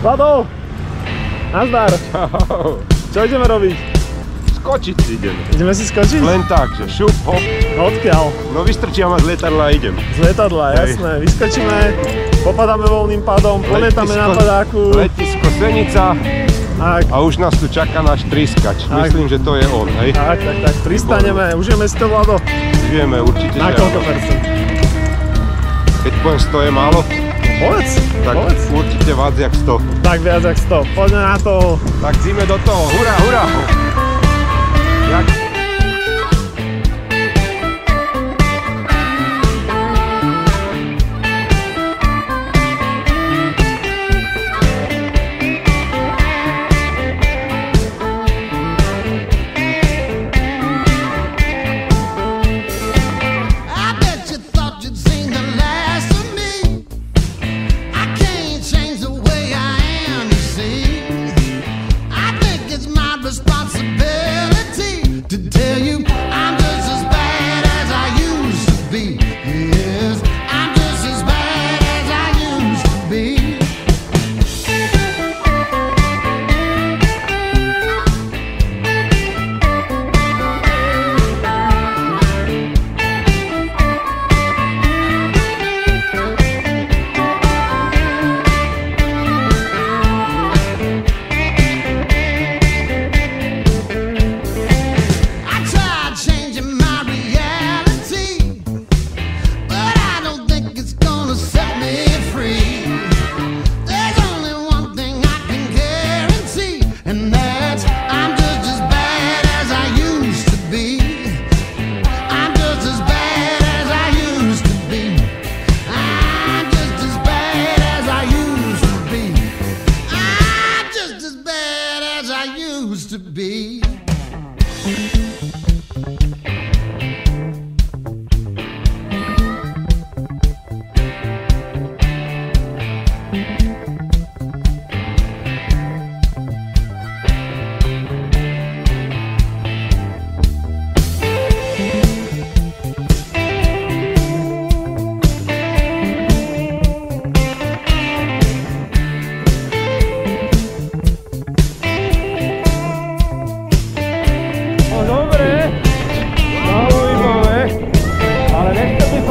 Vlado! Nazdar! Čau. Čo ideme robiť? Skočiť si ideme. Ideme si skočiť? Len tak, že šup, hop. Odkiaľ? No vystrčia ma z lietadla a idem. Z lietadla, jasné. Vyskočíme, popadáme voľným pádom, poletáme na padáku. Letisko Senica a už nás tu čaká náš trískač. Myslím, že to je on, hej? Tak, pristaneme. Užijeme si to, Vlado? Užijeme, určite. Na koľko percent? Keď poviem 100 je málo, Povedz. určite viac jak 100. Tak viac jak 100. Poďme na to. Tak zime do toho. Hurá, hurá! To be.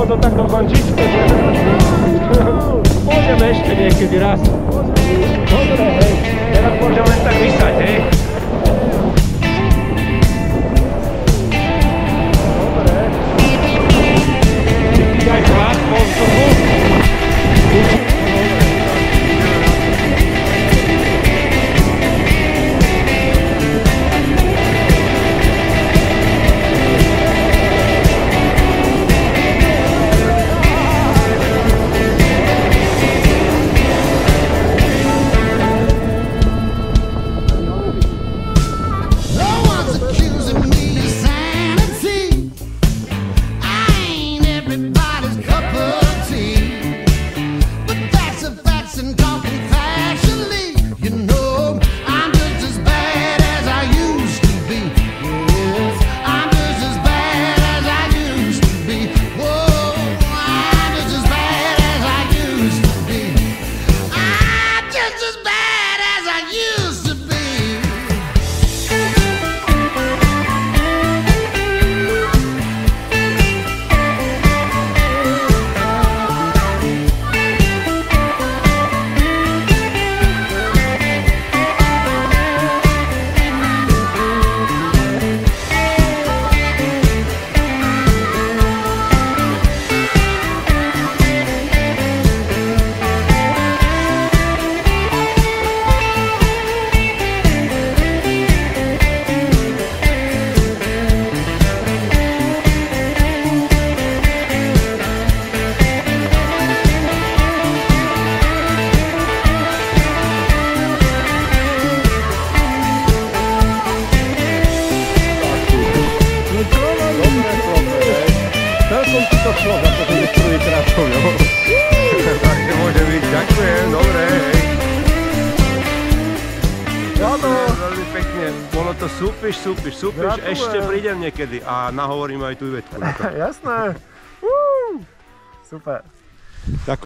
To tak dokončiť? Pôjdeme ešte niekedy raz. Dobre, hej. Teraz môžem len tak vysať, hej. Dobre. Ty daj chlad po vzduchu. šlo za to, že je prvýkrát to mňou. Tak nemôže byť, ďakujem, dobre. Áno. Veľmi pekne, bolo to súpiš, ešte prídem niekedy a nahovorím aj tú Ivetku. Jasné. Super. Tak.